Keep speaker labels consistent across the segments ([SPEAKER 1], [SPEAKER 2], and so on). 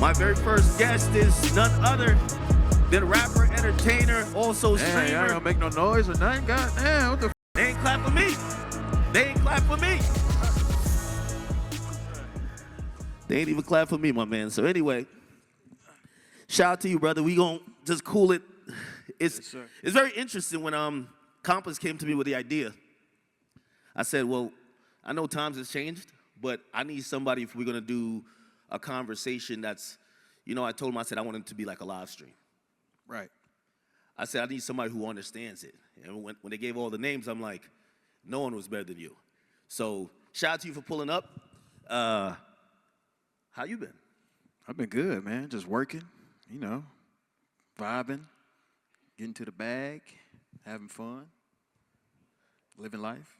[SPEAKER 1] My very first guest is none other than rapper, entertainer, also streamer.
[SPEAKER 2] Y'all gonna make no noise or nothing? God damn, what the f?
[SPEAKER 1] They ain't clap for me. They ain't clap for me. They ain't even clap for me, my man. So anyway, shout out to you, brother. We gonna just cool it. It's very interesting when ComplexCon came to me with the idea. I said, well, I know times has changed, but I need somebody if we're gonna do a conversation that's, you know, I told him, I said, I want it to be like a live stream.
[SPEAKER 2] Right.
[SPEAKER 1] I said, I need somebody who understands it. And when they gave all the names, I'm like, no one was better than you. So shout out to you for pulling up. How you been?
[SPEAKER 2] I've been good, man. Just working, you know, vibing, getting to the bag, having fun, living life.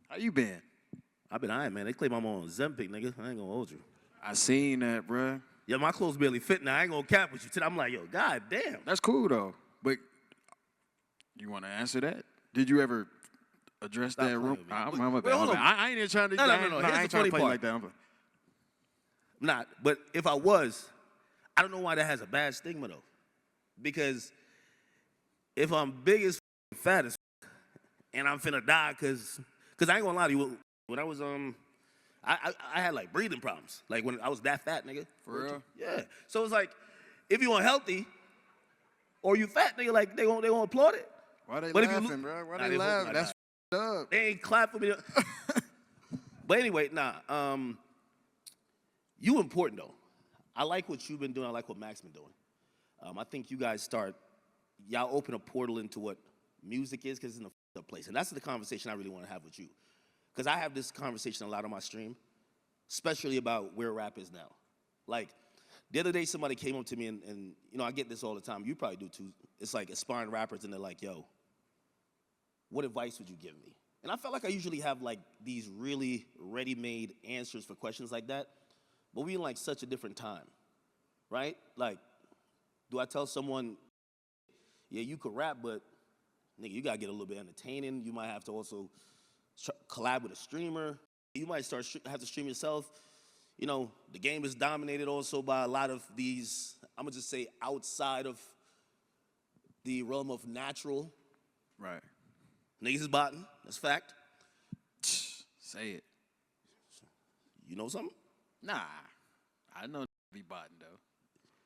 [SPEAKER 2] How you been?
[SPEAKER 1] I've been man. They claim I'm on Zempic, nigga. I ain't gonna hold you.
[SPEAKER 2] I seen that, bruh.
[SPEAKER 1] Yeah, my clothes barely fit now. I ain't gonna cap with you today. I'm like, yo, god damn.
[SPEAKER 2] That's cool, though. But you want to answer that? Did you ever address that room? I ain't even trying to.
[SPEAKER 1] No.
[SPEAKER 2] I ain't trying to play like that.
[SPEAKER 1] Not, but if I was, I don't know why that has a bad stigma though. Because if I'm big as fat as and I'm finna die, cause I ain't gonna lie to you, when I was I had like breathing problems. Like when I was that fat, nigga.
[SPEAKER 2] For real?
[SPEAKER 1] Yeah. So it's like, if you unhealthy or you fat, nigga, like they won't applaud it.
[SPEAKER 2] Why they
[SPEAKER 1] but
[SPEAKER 2] laughing, bro? Why they laughing? That's up.
[SPEAKER 1] They ain't clap for me. But anyway, you important though. I like what you've been doing. I like what Mac's been doing. I think you guys y'all open a portal into what music is, because it's in a place. And that's the conversation I really want to have with you. Because I have this conversation a lot on my stream, especially about where rap is now. Like, the other day somebody came up to me and you know, I get this all the time. You probably do too. It's like aspiring rappers and they're like, yo, what advice would you give me? And I felt like I usually have like these really ready-made answers for questions like that. But we in like such a different time, right? Like, do I tell someone, yeah, you could rap, but nigga, you gotta get a little bit entertaining. You might have to also collab with a streamer. You might have to stream yourself. You know, the game is dominated also by a lot of these, I'm gonna just say outside of the realm of natural.
[SPEAKER 2] Right.
[SPEAKER 1] Niggas is botting, that's fact.
[SPEAKER 2] Say it.
[SPEAKER 1] You know something?
[SPEAKER 2] Nah, I know be botting though.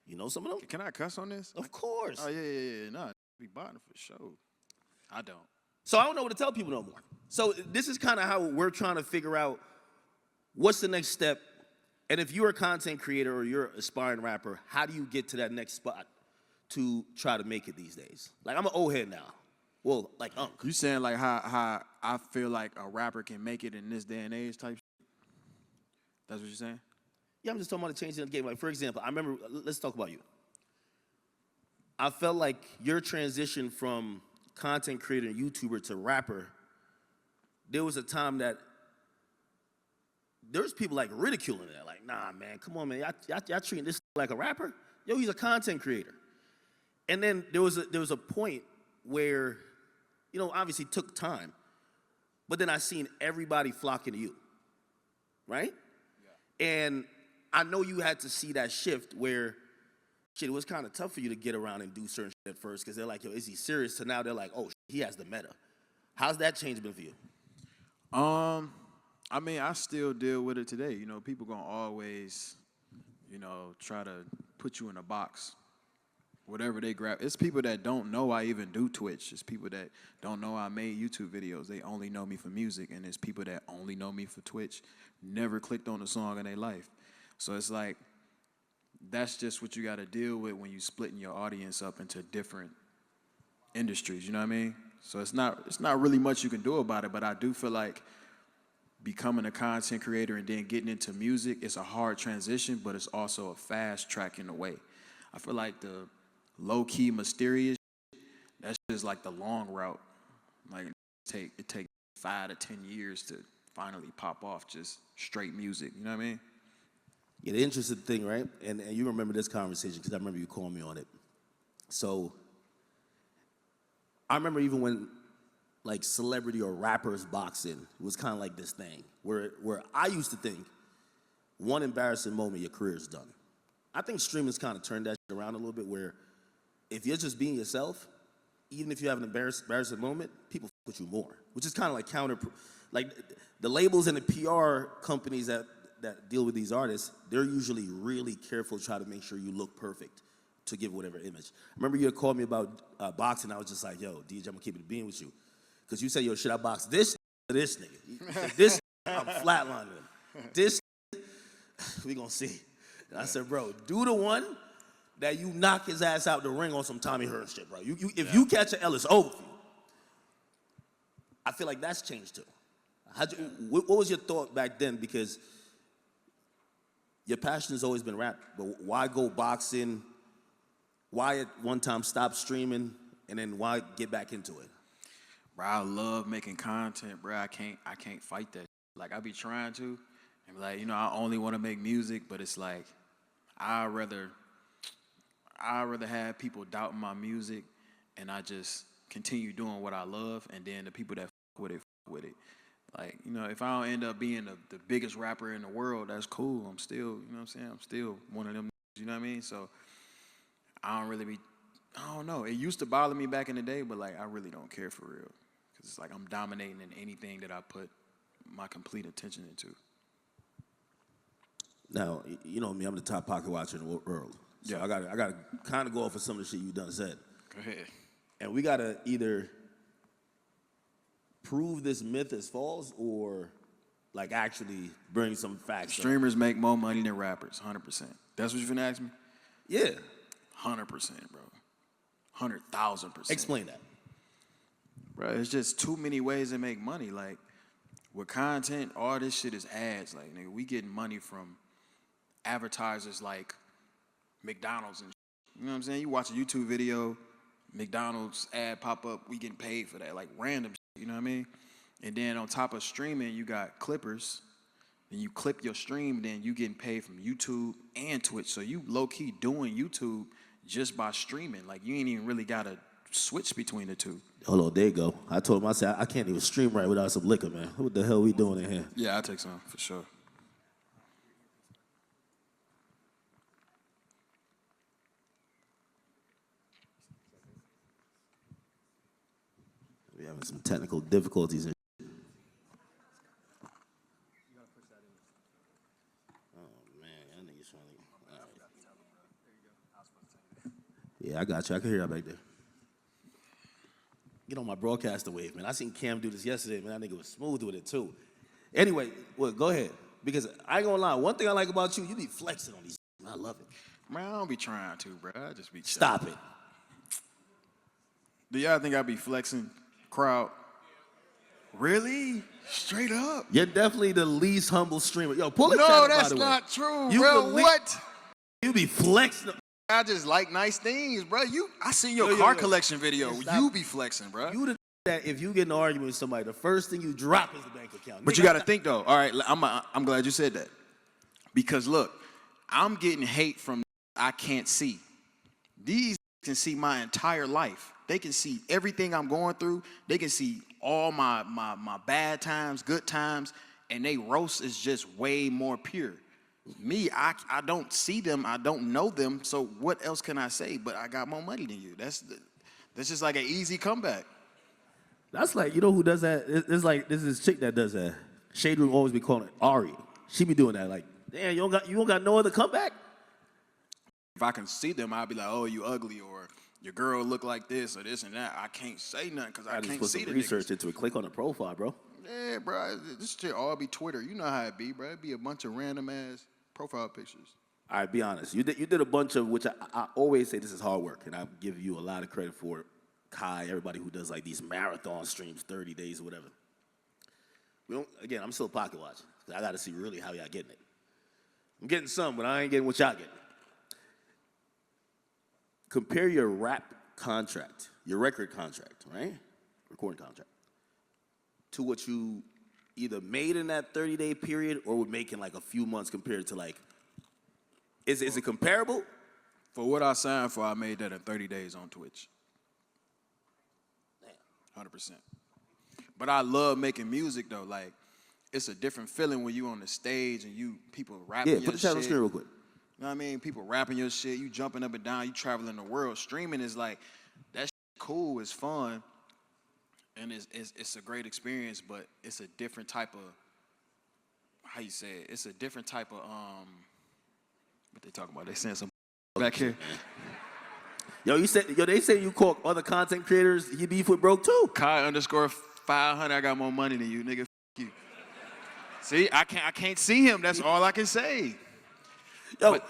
[SPEAKER 1] You know some of them?
[SPEAKER 2] Can I cuss on this?
[SPEAKER 1] Of course.
[SPEAKER 2] Oh yeah. Nah, be botting for sure. I don't.
[SPEAKER 1] So I don't know what to tell people no more. So this is kind of how we're trying to figure out what's the next step. And if you're a content creator or you're an aspiring rapper, how do you get to that next spot to try to make it these days? Like, I'm an old head now. Well, like Unc.
[SPEAKER 2] You saying like how I feel like a rapper can make it in this day and age type? That's what you're saying?
[SPEAKER 1] Yeah, I'm just talking about the change in the game. Like, for example, I remember, let's talk about you. I felt like your transition from content creator and YouTuber to rapper, there was a time that there was people like ridiculing that. Like, nah, man, come on, man. Y'all treating this like a rapper? Yo, he's a content creator. And then there was a point where, you know, obviously took time, but then I seen everybody flocking to you, right? Yeah. And I know you had to see that shift where, shit, it was kind of tough for you to get around and do certain shit at first, because they're like, yo, is he serious? So now they're like, oh, he has the meta. How's that change been for you?
[SPEAKER 2] I mean, I still deal with it today. You know, people gonna always, you know, try to put you in a box. Whatever they grab. It's people that don't know I even do Twitch. It's people that don't know I made YouTube videos. They only know me for music. And it's people that only know me for Twitch. Never clicked on a song in their life. So it's like, that's just what you got to deal with when you splitting your audience up into different industries. You know what I mean? So it's not really much you can do about it. But I do feel like becoming a content creator and then getting into music, it's a hard transition, but it's also a fast track in a way. I feel like the low-key, mysterious, that's just like the long route. Like, it take 5 to 10 years to finally pop off just straight music. You know what I mean?
[SPEAKER 1] Yeah, the interesting thing, right? And you remember this conversation because I remember you calling me on it. So I remember even when like celebrity or rappers boxing was kind of like this thing where I used to think one embarrassing moment, your career's done. I think streaming's kind of turned that shit around a little bit where if you're just being yourself, even if you have an embarrassing moment, people fuck with you more, which is kind of like like the labels and the PR companies that deal with these artists, they're usually really careful to try to make sure you look perfect to give whatever image. I remember you had called me about boxing. I was just like, yo, DJ, I'm gonna keep it being with you. Because you said, yo, should I box this or this nigga? You said, this I'm flatlining him. This we gonna see. And I said, bro, do the one that you knock his ass out the ring on some Tommy Hearns shit, bro. If you catch an L, it's over for you. I feel like that's changed too. What was your thought back then? Because your passion has always been rap, but why go boxing? Why at one time stop streaming, and then why get back into it?
[SPEAKER 2] Bro, I love making content, bro. I can't fight that. Like, I be trying to, and like, you know, I only want to make music, but it's like, I'd rather have people doubting my music, and I just continue doing what I love, and then the people that fuck with it. Like, you know, if I don't end up being the biggest rapper in the world, that's cool. I'm still, you know what I'm saying? I'm still one of them, you know what I mean? So I don't know. It used to bother me back in the day, but like, I really don't care for real. Because it's like I'm dominating in anything that I put my complete attention into.
[SPEAKER 1] Now, you know me, I'm the top pocket watcher in the world. So
[SPEAKER 2] Yeah.
[SPEAKER 1] I gotta kind of go off of some of the shit you done said.
[SPEAKER 2] Go ahead.
[SPEAKER 1] And we gotta either prove this myth is false or like actually bring some facts.
[SPEAKER 2] Streamers make more money than rappers, 100%. That's what you're finna ask me?
[SPEAKER 1] Yeah.
[SPEAKER 2] 100%, bro. 100,000%.
[SPEAKER 1] Explain that.
[SPEAKER 2] Bro, it's just too many ways to make money. Like, with content, all this shit is ads. Like, nigga, we getting money from advertisers like McDonald's and shit. You know what I'm saying? You watch a YouTube video, McDonald's ad pop up, we getting paid for that. Like, random shit, you know what I mean? And then on top of streaming, you got clippers. Then you clip your stream, then you getting paid from YouTube and Twitch. So you low-key doing YouTube just by streaming. Like, you ain't even really got to switch between the two.
[SPEAKER 1] Hold on, there you go. I told him, I said, I can't even stream right without some liquor, man. What the hell we doing in here?
[SPEAKER 2] Yeah, I'll take some, for sure.
[SPEAKER 1] We're having some technical difficulties. Yeah, I got you. I can hear you back there. Get on my broadcaster wave, man. I seen Cam do this yesterday, man. That nigga was smooth with it, too. Anyway, well, go ahead. Because I ain't gonna lie, one thing I like about you be flexing on these. Man, I love it.
[SPEAKER 2] Man, I don't be trying to, bro. I just be chilling.
[SPEAKER 1] Stop it.
[SPEAKER 2] Do y'all think I be flexing crowd? Really? Straight up?
[SPEAKER 1] You're definitely the least humble streamer. Yo, pull it
[SPEAKER 2] No,
[SPEAKER 1] down,
[SPEAKER 2] that's
[SPEAKER 1] by the way.
[SPEAKER 2] not true,
[SPEAKER 1] You
[SPEAKER 2] bro.
[SPEAKER 1] believe-
[SPEAKER 2] What?
[SPEAKER 1] You be flexing.
[SPEAKER 2] I just like nice things, bro. I seen your
[SPEAKER 1] Yo,
[SPEAKER 2] car
[SPEAKER 1] yo.
[SPEAKER 2] collection video.
[SPEAKER 1] Stop.
[SPEAKER 2] You be flexing, bro.
[SPEAKER 1] You the that if you get in an argument with somebody, the first thing you drop is the bank account.
[SPEAKER 2] But
[SPEAKER 1] Nigga,
[SPEAKER 2] you got to think though. All right, I'm glad you said that, because look, I'm getting hate from I can't see. These can see my entire life. They can see everything I'm going through. They can see all my bad times, good times, and they roast is just way more pure. Me, I don't see them. I don't know them. So what else can I say? But I got more money than you. That's just like an easy comeback.
[SPEAKER 1] That's like, you know who does that? It's like, this is this chick that does that. Shade Room always be calling it Ari. She be doing that. Like, damn, you don't got no other comeback?
[SPEAKER 2] If I can see them, I'll be like, oh, you ugly, or your girl look like this or this and that. I can't say nothing because I
[SPEAKER 1] just
[SPEAKER 2] can't
[SPEAKER 1] put
[SPEAKER 2] see
[SPEAKER 1] some
[SPEAKER 2] the
[SPEAKER 1] research
[SPEAKER 2] niggas.
[SPEAKER 1] into it. Click on the profile, bro.
[SPEAKER 2] Yeah, bro, this shit all be Twitter. You know how it be, bro. It be a bunch of random ass profile pictures.
[SPEAKER 1] All right, be honest. You did a bunch of, which I always say this is hard work, and I give you a lot of credit for it. Kai, everybody who does like these marathon streams, 30 days or whatever. Again, I'm still pocket watching. I got to see really how y'all getting it. I'm getting some, but I ain't getting what y'all getting. Compare your rap contract, your record contract, right? Recording contract, to what you either made in that 30-day period or would make in like a few months compared to like, is it comparable?
[SPEAKER 2] For what I signed for, I made that in 30 days on Twitch. 100%. But I love making music though. Like, it's a different feeling when you on the stage and people rapping
[SPEAKER 1] Yeah,
[SPEAKER 2] your
[SPEAKER 1] put the chat on the
[SPEAKER 2] shit.
[SPEAKER 1] screen real quick.
[SPEAKER 2] You know what I mean? People rapping your shit, you jumping up and down, you traveling the world. Streaming is like, that shit cool, it's fun, and it's a great experience, but it's a different type of, how you say it? It's a different type of, what they talking about? They saying some back here.
[SPEAKER 1] Yo, they say you call other content creators, you beef with broke too.
[SPEAKER 2] Kai_500, I got more money than you, nigga. F you. See, I can't see him. That's all I can say.
[SPEAKER 1] Yo,
[SPEAKER 2] But,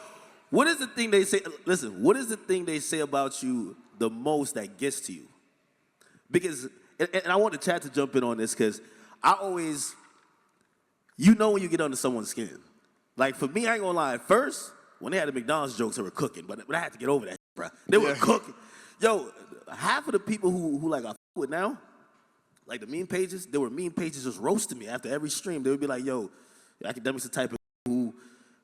[SPEAKER 1] what is the thing they say? Listen, what is the thing they say about you the most that gets to you? Because, and I want the chat to jump in on this because I always, you know when you get under someone's skin. Like for me, I ain't gonna lie. At first, when they had the McDonald's jokes, they were cooking, but I had to get over that, bro. They were cooking. Yo, half of the people who like I f with now, like the meme pages, there were meme pages just roasting me after every stream. They would be like, yo, Akademiks the type of who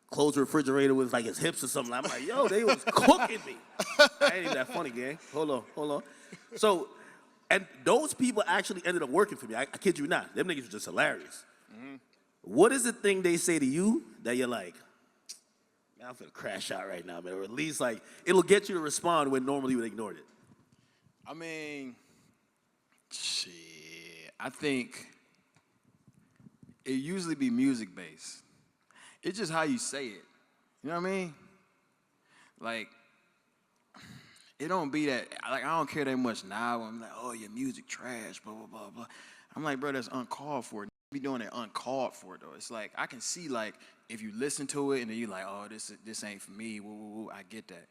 [SPEAKER 1] close the refrigerator with like his hips or something. I'm like, yo, they was cooking me. I ain't even that funny, gang. Hold on. So, and those people actually ended up working for me. I kid you not. Them niggas were just hilarious. Mm-hmm. What is the thing they say to you that you're like, man, I'm finna crash out right now, man? Or at least like, it'll get you to respond when normally you would ignore it.
[SPEAKER 2] I mean, shit, I think it usually be music-based. It's just how you say it. You know what I mean? Like, it don't be that, like, I don't care that much now. I'm like, oh, your music trash, blah, blah, blah, blah. I'm like, bro, that's uncalled for. Be doing it uncalled for, though. It's like, I can see, like, if you listen to it and then you're like, oh, this ain't for me, woo, woo, woo, I get that.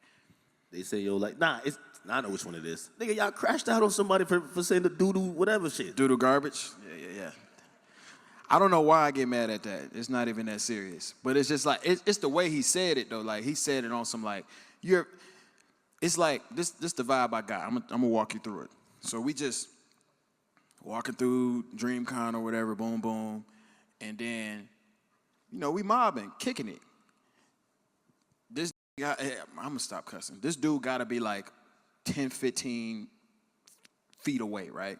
[SPEAKER 1] They say, yo, like, I know which one it is. Nigga, y'all crashed out on somebody for saying the doo-doo whatever shit.
[SPEAKER 2] Doo-doo garbage? Yeah. I don't know why I get mad at that. It's not even that serious. But it's just like, it's the way he said it, though. Like, he said it on some, like, it's like, this the vibe I got. I'm gonna walk you through it. So we just walking through DreamCon or whatever, boom, boom. And then, you know, we mobbing, kicking it. This guy, I'm gonna stop cussing. This dude gotta be like 10, 15 feet away, right?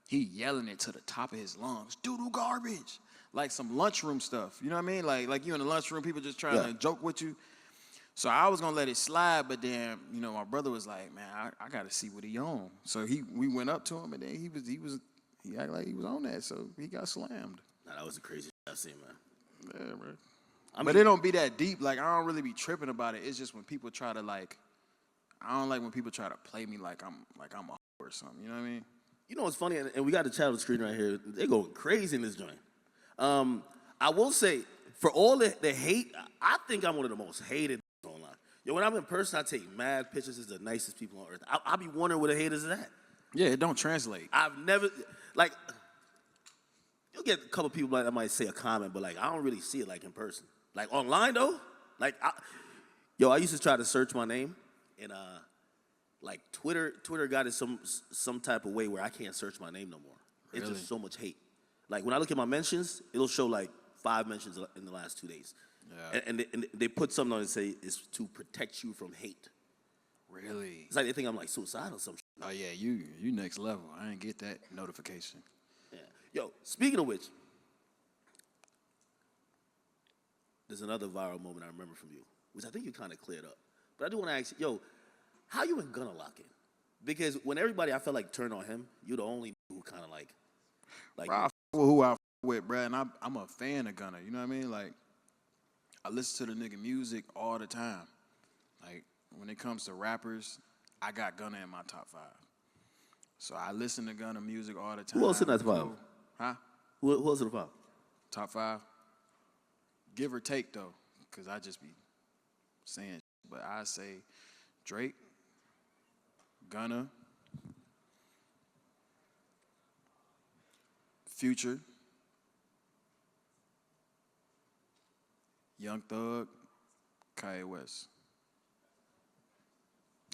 [SPEAKER 2] He yelling it to the top of his lungs, doo-doo garbage. Like some lunchroom stuff, you know what I mean? Like you in the lunchroom, people just trying to joke with you. So I was gonna let it slide, but then, you know, my brother was like, man, I gotta see what he on. So we went up to him, and then he acted like he was on that, so he got slammed.
[SPEAKER 1] Nah, that was the craziest I've seen, man.
[SPEAKER 2] Yeah, bro. But it don't be that deep. Like, I don't really be tripping about it. It's just when people try to, like, I don't like when people try to play me like I'm a or something. You know what I mean?
[SPEAKER 1] You know what's funny, and we got the chat on the screen right here. They're going crazy in this joint. I will say, for all the hate, I think I'm one of the most hated online. Yo, when I'm in person, I take mad pictures. It's the nicest people on earth. I be wondering where the haters is at.
[SPEAKER 2] Yeah, it don't translate.
[SPEAKER 1] I've never, like, you'll get a couple people that might say a comment, but, like, I don't really see it, like, in person. Like, online, though, like, I used to try to search my name, and, like, Twitter got it some type of way where I can't search my name no more. It's
[SPEAKER 2] Really?
[SPEAKER 1] just so much hate. Like, when I look at my mentions, it'll show, like, 5 mentions in the last 2 days. Yeah. And they put something on it and say it's to protect you from hate.
[SPEAKER 2] Really?
[SPEAKER 1] It's like they think I'm, like, suicidal or some shit.
[SPEAKER 2] Oh, yeah, you next level. I ain't get that notification.
[SPEAKER 1] Yeah. Yo, speaking of which, there's another viral moment I remember from you, which I think you kind of cleared up. But I do want to ask you, yo, how you and Gunna lock in? Because when everybody, I felt like, turned on him, you're the only who kind of like
[SPEAKER 2] Bro, I f with who I f with, bro, and I'm a fan of Gunna. You know what I mean? Like, I listen to the nigga music all the time. Like, when it comes to rappers, I got Gunna in my top 5. So I listen to Gunna music all the time.
[SPEAKER 1] Who else in that 5?
[SPEAKER 2] Huh?
[SPEAKER 1] Who else in the 5?
[SPEAKER 2] Top 5? Give or take, though, because I just be saying, but I say Drake, Gunna, Future, Young Thug, Kanye West.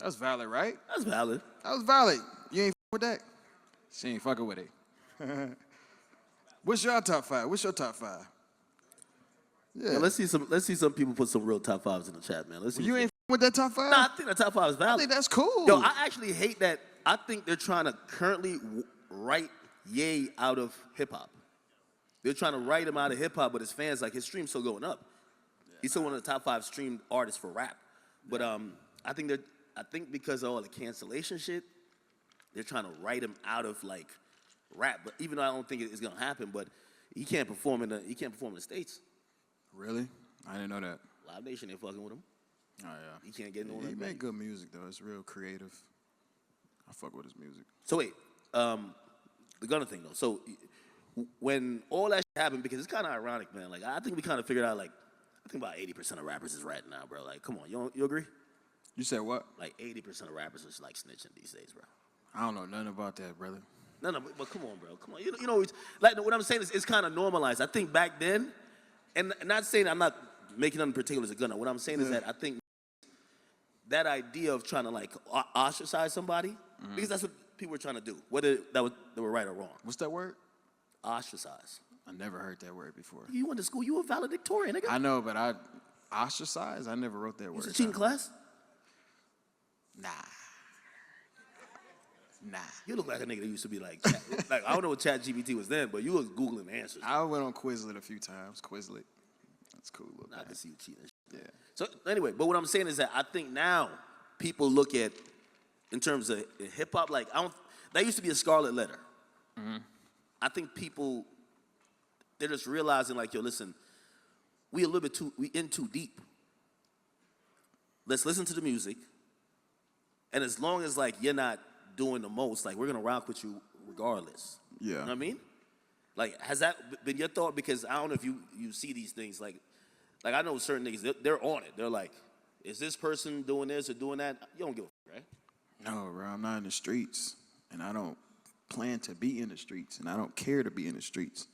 [SPEAKER 2] That's valid, right?
[SPEAKER 1] That's valid.
[SPEAKER 2] That was valid. You ain't with that? She ain't fucking with it. What's your top 5? What's your top 5? Yeah.
[SPEAKER 1] Yo, let's see some people put some real top 5s in the chat, man. Let's see.
[SPEAKER 2] You ain't with that top 5?
[SPEAKER 1] Nah, I think the top 5 is valid.
[SPEAKER 2] I think that's cool.
[SPEAKER 1] Yo, I actually hate that. I think they're trying to currently write Ye out of hip hop. They're trying to write him out of hip hop, but his fans, like, his stream's still going up. He's still one of the top 5 streamed artists for rap. But I think because of all the cancellation shit, they're trying to write him out of like rap. But even though I don't think it's gonna happen, but he can't perform in the States.
[SPEAKER 2] Really? I didn't know that.
[SPEAKER 1] Live Nation ain't fucking with him.
[SPEAKER 2] Oh yeah.
[SPEAKER 1] He can't get no.
[SPEAKER 2] He make good music though. It's real creative. I fuck with his music.
[SPEAKER 1] So wait, the Gunna thing though. So when all that shit happened, because it's kind of ironic, man. Like I think we kind of figured out like I think about 80% of rappers is ratting now, bro. Like come on, you agree?
[SPEAKER 2] You said what?
[SPEAKER 1] Like 80% of rappers is like snitching these days, bro.
[SPEAKER 2] I don't know nothing about that, brother.
[SPEAKER 1] No, but come on, bro. Come on. You know, like what I'm saying is it's kind of normalized. I think back then, and not saying I'm not making nothing particular as a Gunna. What I'm saying is that I think that idea of trying to like ostracize somebody, because that's what people were trying to do, whether they were right or wrong.
[SPEAKER 2] What's that word?
[SPEAKER 1] Ostracize.
[SPEAKER 2] I never heard that word before.
[SPEAKER 1] You went to school. You were valedictorian, nigga.
[SPEAKER 2] I know, but ostracize? I never wrote that word.
[SPEAKER 1] You was a cheating class?
[SPEAKER 2] Nah.
[SPEAKER 1] You look like a nigga that used to be like I don't know what ChatGPT was then, but you was Googling answers.
[SPEAKER 2] I went on Quizlet a few times. Quizlet. That's cool.
[SPEAKER 1] I can see you cheating.
[SPEAKER 2] Yeah.
[SPEAKER 1] So anyway, but what I'm saying is that I think now people look at, in terms of hip hop, like that used to be a scarlet letter. I think people, they're just realizing like, yo, listen, we in too deep. Let's listen to the music, and as long as like you're not doing the most, like we're gonna rock with you regardless.
[SPEAKER 2] Yeah.
[SPEAKER 1] You know what I mean? Like, has that been your thought? Because I don't know if you see these things, like I know certain niggas, they're on it. They're like, is this person doing this or doing that? You don't give a fuck, right?
[SPEAKER 2] No, bro, I'm not in the streets, and I don't plan to be in the streets, and I don't care to be in the streets.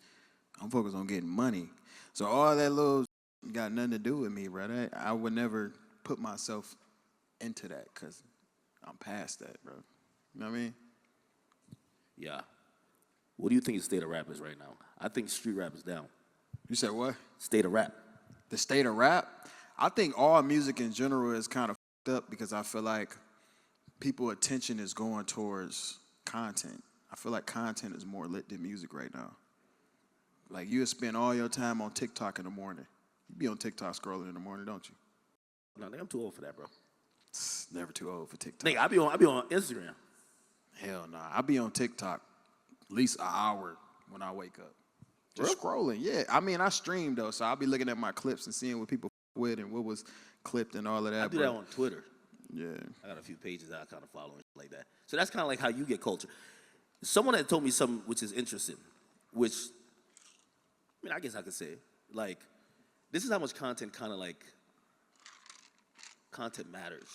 [SPEAKER 2] I'm focused on getting money. So all that little got nothing to do with me, bro. I would never put myself into that because I'm past that, bro. You know what I mean?
[SPEAKER 1] Yeah. What do you think the state of rap is right now? I think street rap is down.
[SPEAKER 2] You said what?
[SPEAKER 1] State of rap.
[SPEAKER 2] The state of rap? I think all music in general is kind of fucked up because I feel like people's attention is going towards content. I feel like content is more lit than music right now. Like you spend all your time on TikTok in the morning. You be on TikTok scrolling in the morning, don't you?
[SPEAKER 1] No, I think I'm too old for that, bro.
[SPEAKER 2] Never too old for TikTok.
[SPEAKER 1] Nigga, I be on Instagram.
[SPEAKER 2] Hell nah. I be on TikTok at least an hour when I wake up. Just scrolling, yeah. I mean, I stream though, so I'll be looking at my clips and seeing what people with and what was clipped and all of that.
[SPEAKER 1] I do that on Twitter.
[SPEAKER 2] Yeah.
[SPEAKER 1] I got a few pages that I kind of follow and shit like that. So that's kind of like how you get culture. Someone had told me something which is interesting, which, I mean, I guess I could say it. Like, this is how much content kind of like, content matters.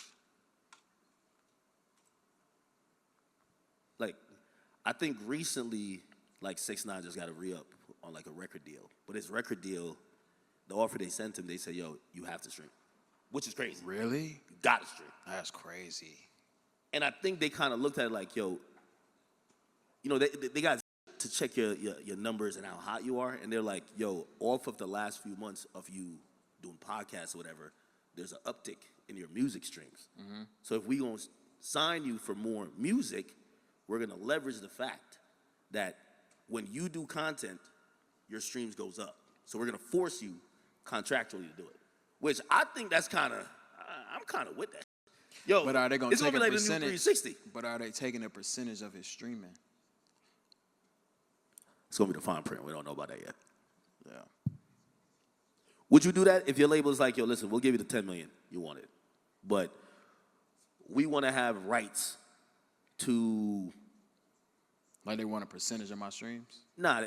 [SPEAKER 1] Like, I think recently, like 6ix9ine just got a re-up on like a record deal. But his record deal, the offer they sent him, they said, yo, you have to stream. Which is crazy.
[SPEAKER 2] Really?
[SPEAKER 1] You gotta stream.
[SPEAKER 2] That's crazy.
[SPEAKER 1] And I think they kind of looked at it like, yo, you know, they got to check your numbers and how hot you are. And they're like, yo, off of the last few months of you doing podcasts or whatever, there's an uptick in your music streams. So if we gonna sign you for more music, we're gonna leverage the fact that when you do content, your streams goes up. So we're gonna force you contractually to do it. Which I think that's kind of, I'm kind of with that. Yo,
[SPEAKER 2] But are they gonna
[SPEAKER 1] it's
[SPEAKER 2] take
[SPEAKER 1] gonna be
[SPEAKER 2] a
[SPEAKER 1] like the new
[SPEAKER 2] percentage?
[SPEAKER 1] 360.
[SPEAKER 2] But are they taking a percentage of his streaming?
[SPEAKER 1] It's gonna be the fine print. We don't know about that yet.
[SPEAKER 2] Yeah.
[SPEAKER 1] Would you do that if your label is like, yo, listen, we'll give you the 10 million you wanted, but we want to have rights to?
[SPEAKER 2] Like they want a percentage of my streams?
[SPEAKER 1] Nah,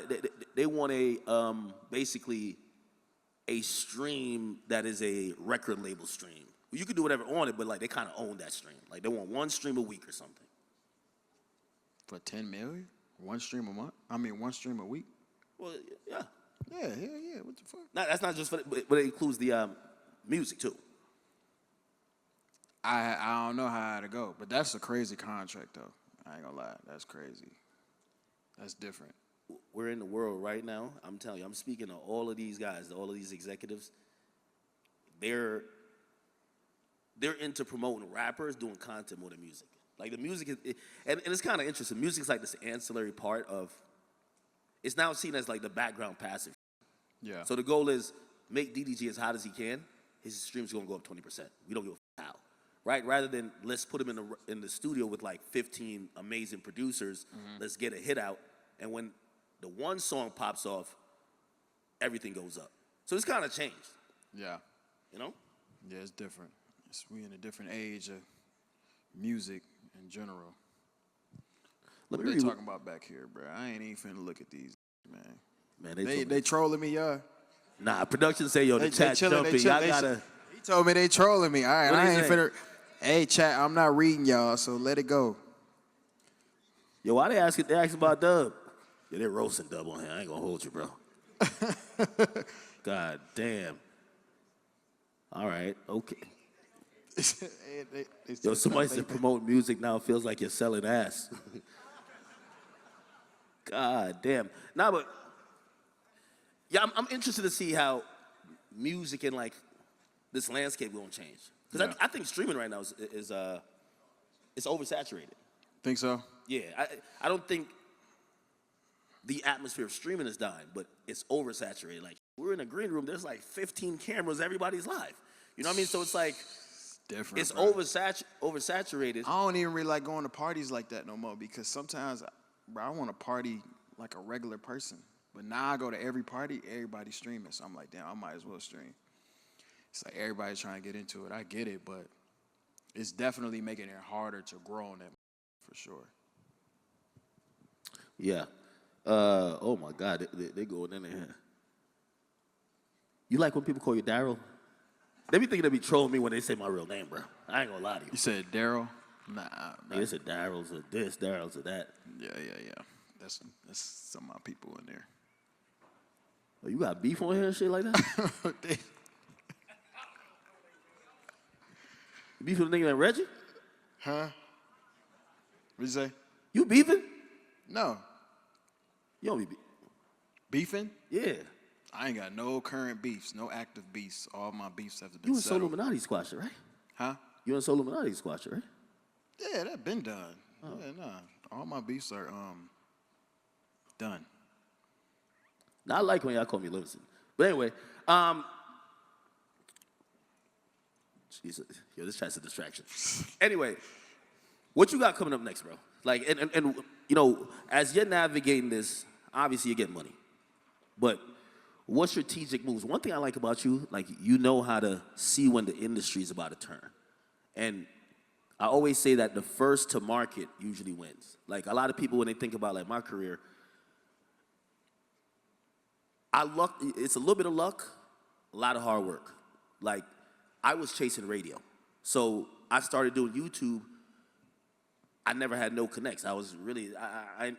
[SPEAKER 1] they want a basically a stream that is a record label stream. You can do whatever on it, but like they kind of own that stream. Like they want one stream a week or something.
[SPEAKER 2] For 10 million? One stream a month? I mean, one stream a week?
[SPEAKER 1] Well, yeah.
[SPEAKER 2] Yeah. What the fuck?
[SPEAKER 1] No, that's not just for, but it includes the music too.
[SPEAKER 2] I don't know how to go, but that's a crazy contract though. I ain't gonna lie, that's crazy. That's different.
[SPEAKER 1] We're in the world right now. I'm telling you, I'm speaking to all of these guys, all of these executives. They're into promoting rappers doing content more than music. Like the music is, and it's kind of interesting. Music's like this ancillary part of. It's now seen as like the background passive.
[SPEAKER 2] Yeah.
[SPEAKER 1] So the goal is make DDG as hot as he can, his streams gonna go up 20%. We don't give a how, right? Rather than let's put him in the studio with like 15 amazing producers. Let's get a hit out, and when the one song pops off, everything goes up. So it's kind of changed.
[SPEAKER 2] Yeah.
[SPEAKER 1] You know?
[SPEAKER 2] Yeah, it's different. We in a different age of music in general. What are they talking about back here, bro? I ain't even finna look at these, man.
[SPEAKER 1] Man,
[SPEAKER 2] they trolling me, y'all.
[SPEAKER 1] Nah, production say, yo, the chat jumping. Y'all gotta.
[SPEAKER 2] He told me they trolling me. All right, I ain't finna. Hey, chat, I'm not reading y'all, so let it go.
[SPEAKER 1] Yo, why they asking about Dub? Yeah, they're roasting Dub on here. I ain't gonna hold you, bro. God damn. All right, okay. Yo, somebody said promote music now feels like you're selling ass. God damn. Nah, but yeah, I'm interested to see how music and like this landscape gonna change. Because I think streaming right now is it's oversaturated.
[SPEAKER 2] Think so?
[SPEAKER 1] Yeah, I don't think the atmosphere of streaming is dying, but it's oversaturated. Like we're in a green room, there's like 15 cameras, everybody's live. You know what I mean? So it's like
[SPEAKER 2] different.
[SPEAKER 1] It's oversaturated.
[SPEAKER 2] I don't even really like going to parties like that no more because sometimes, bro, I want to party like a regular person. But now I go to every party, everybody's streaming. So I'm like, damn, I might as well stream. It's like everybody's trying to get into it. I get it, but it's definitely making it harder to grow on that for sure.
[SPEAKER 1] Yeah. Oh my God, they going in there. You like when people call you Daryl? They be thinking they be trolling me when they say my real name, bro. I ain't gonna lie to you.
[SPEAKER 2] You said Daryl? Nah.
[SPEAKER 1] They said Daryl's a this, Daryl's a that.
[SPEAKER 2] Yeah. That's some of my people in there.
[SPEAKER 1] Oh, you got beef on here and shit like that? You beef with a nigga named Reggie?
[SPEAKER 2] Huh? What'd you say?
[SPEAKER 1] You beefing?
[SPEAKER 2] No.
[SPEAKER 1] You don't be
[SPEAKER 2] beefing?
[SPEAKER 1] Yeah.
[SPEAKER 2] I ain't got no current beefs, no active beefs. All my beefs have been
[SPEAKER 1] You and
[SPEAKER 2] settled.
[SPEAKER 1] Illuminati squash it, right?
[SPEAKER 2] Huh?
[SPEAKER 1] You and Illuminati squash it, right?
[SPEAKER 2] Yeah, that been done. Oh. Yeah, nah. All my beefs are done.
[SPEAKER 1] Now, I like when y'all call me Livingston. But anyway, Jesus, yo, this chat's a distraction. Anyway, what you got coming up next, bro? Like, and you know, as you're navigating this, obviously you're getting money. But what strategic moves? One thing I like about you, like, you know how to see when the industry is about to turn. And I always say that the first to market usually wins. Like, a lot of people, when they think about, like, my career, it's a little bit of luck, a lot of hard work. Like, I was chasing radio. So I started doing YouTube. I never had no connects. I was really, I'm